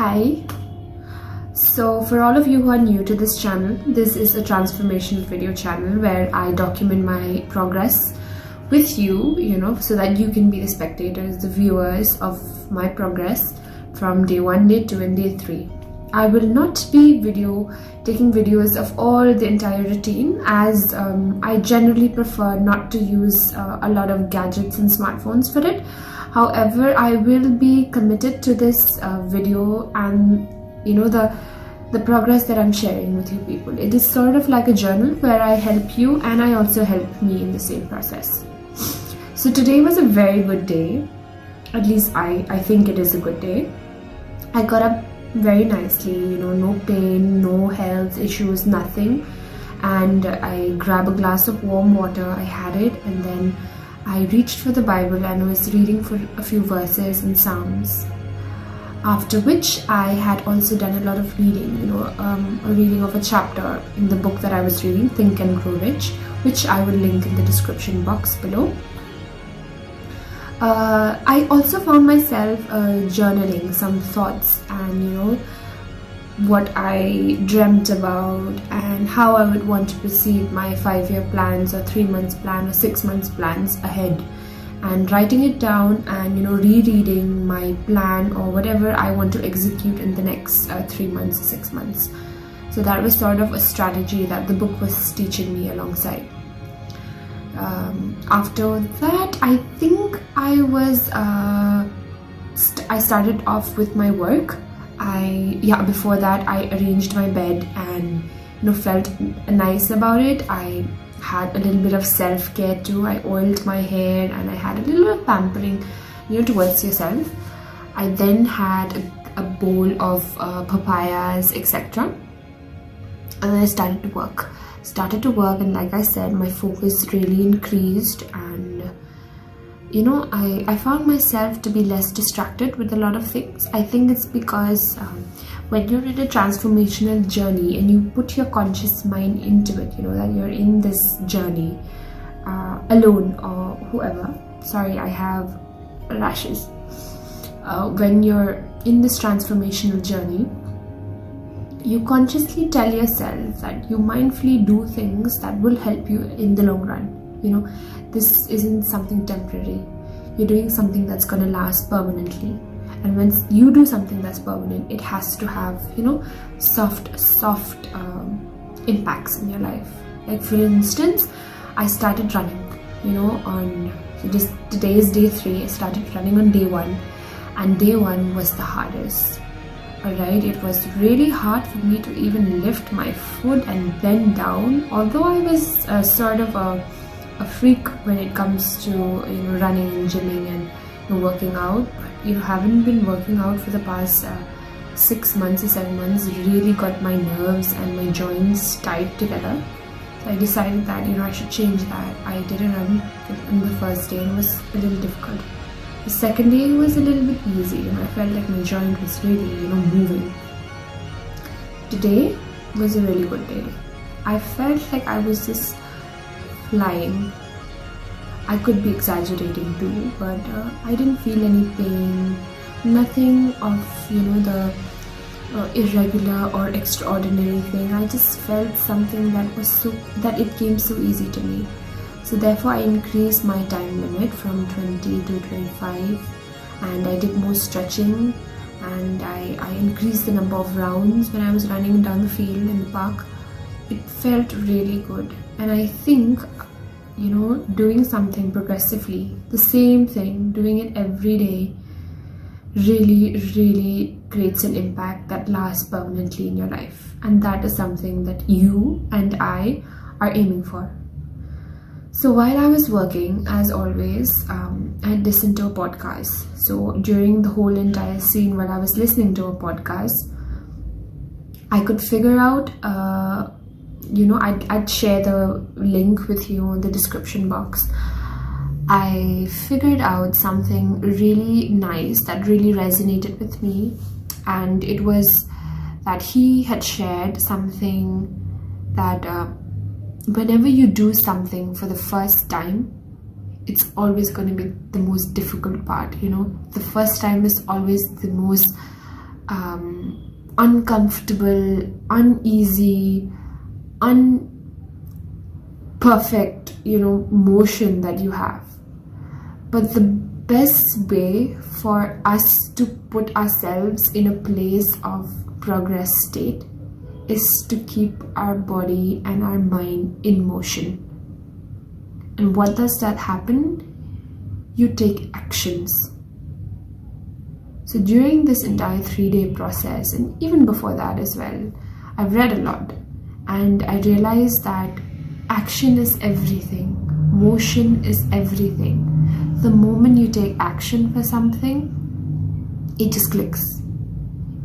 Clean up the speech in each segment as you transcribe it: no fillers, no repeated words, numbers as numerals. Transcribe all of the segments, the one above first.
Hi. So for all of you who are new to this channel, this is a transformational video channel where I document my progress with you, so that you can be the spectators, the viewers of my progress from day 1, day 2 and day 3. I will not be taking videos of all the entire routine, as I generally prefer not to use a lot of gadgets and smartphones for it. However, I will be committed to this video and the progress that I'm sharing with you people. It is sort of like a journal where I help you and I also help me in the same process. So today was a very good day. At least I think it is a good day. I got up very nicely, no pain, no health issues, nothing. And I grabbed a glass of warm water, I had it, and then I reached for the Bible and was reading for a few verses and Psalms. After which I had also done a lot of reading, a reading of a chapter in the book that I was reading, Think and Grow Rich, which I will link in the description box below. I also found myself journaling some thoughts and what I dreamt about and how I would want to proceed my 5-year plans or 3 months plan or 6 months plans ahead, and writing it down and rereading my plan or whatever I want to execute in the next 3 months or 6 months. So that was sort of a strategy that the book was teaching me alongside. After that, I think I started off with my work. Before that I arranged my bed and felt nice about it. I had a little bit of self-care too. I oiled my hair and I had a little bit of pampering towards yourself. I then had a bowl of papayas, etc. And then I started to work, and like I said, my focus really increased, and I found myself to be less distracted with a lot of things. I think it's because when you're in a transformational journey and you put your conscious mind into it, that you're in this journey alone or whoever. Sorry, I have rashes. When you're in this transformational journey, you consciously tell yourself that you mindfully do things that will help you in the long run. This isn't something temporary. You're doing something that's going to last permanently. And when you do something that's permanent, it has to have, soft impacts in your life. Like for instance, I started running, today is day 3. I started running on day 1, and day 1 was the hardest. Alright, it was really hard for me to even lift my foot and bend down, although I was sort of a freak when it comes to running and gymming and working out. But haven't been working out for the past 6 months or 7 months. Really got my nerves and my joints tight together. So I decided that I should change that. I did a run on the first day and it was a little difficult. The second day was a little bit easy, I felt like my joint was really moving. Today was a really good day. I felt like I was just flying. I could be exaggerating too, but I didn't feel any pain, nothing of the irregular or extraordinary thing. I just felt something that it came so easy to me. So therefore I increased my time limit from 20 to 25, and I did more stretching, and I increased the number of rounds when I was running down the field in the park. It felt really good, and I think doing something progressively, the same thing, doing it every day, really creates an impact that lasts permanently in your life, and that is something that you and I are aiming for. So while I was working, as always, I listened to a podcast. So during the whole entire scene while I was listening to a podcast, I could figure out I'd share the link with you in the description box. I figured out something really nice that really resonated with me, and it was that he had shared something that whenever you do something for the first time, it's always going to be the most difficult part. The first time is always the most uncomfortable, uneasy, unperfect, motion that you have. But the best way for us to put ourselves in a place of progress state is to keep our body and our mind in motion. And what does that happen? You take actions. So during this entire 3-day process, and even before that as well, I've read a lot, and I realized that action is everything. Motion is everything. The moment you take action for something, it just clicks.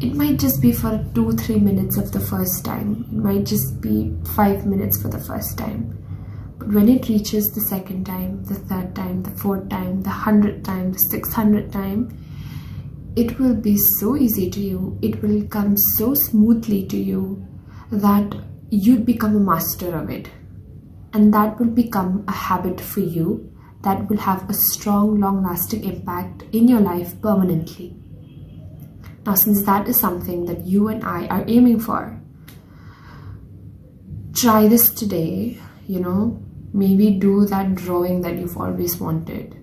It might just be for 2-3 minutes of the first time. It might just be 5 minutes for the first time. But when it reaches the second time, the third time, the fourth time, the 100th time, the 600th time, it will be so easy to you. It will come so smoothly to you that you'd become a master of it. And that will become a habit for you that will have a strong, long-lasting impact in your life permanently. Now, since that is something that you and I are aiming for, try this today, maybe do that drawing that you've always wanted.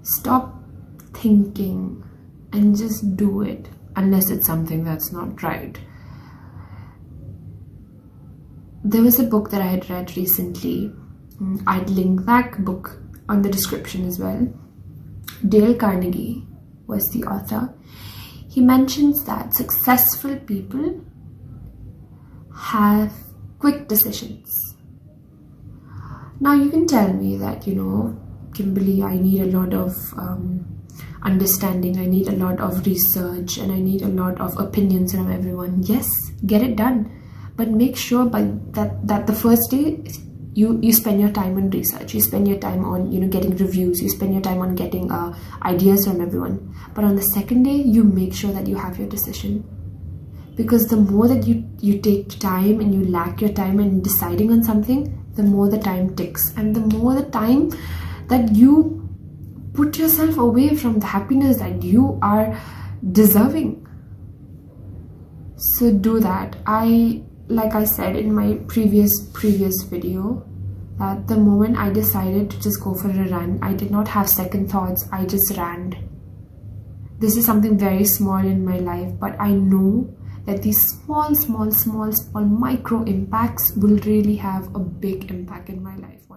Stop thinking and just do it, unless it's something that's not right. There was a book that I had read recently. I'd link that book on the description as well. Dale Carnegie was the author. He mentions that successful people have quick decisions. Now you can tell me that, Kimberly, I need a lot of understanding, I need a lot of research, and I need a lot of opinions from everyone. Yes, get it done. But make sure that the first day you spend your time on research, you spend your time on getting reviews, you spend your time on getting ideas from everyone. But on the second day, you make sure that you have your decision. Because the more that you take time and you lack your time in deciding on something, the more the time ticks, and the more the time that you put yourself away from the happiness that you are deserving. So do that. Like I said in my previous video, that the moment I decided to just go for a run, I did not have second thoughts, I just ran. This is something very small in my life, but I know that these small micro impacts will really have a big impact in my life.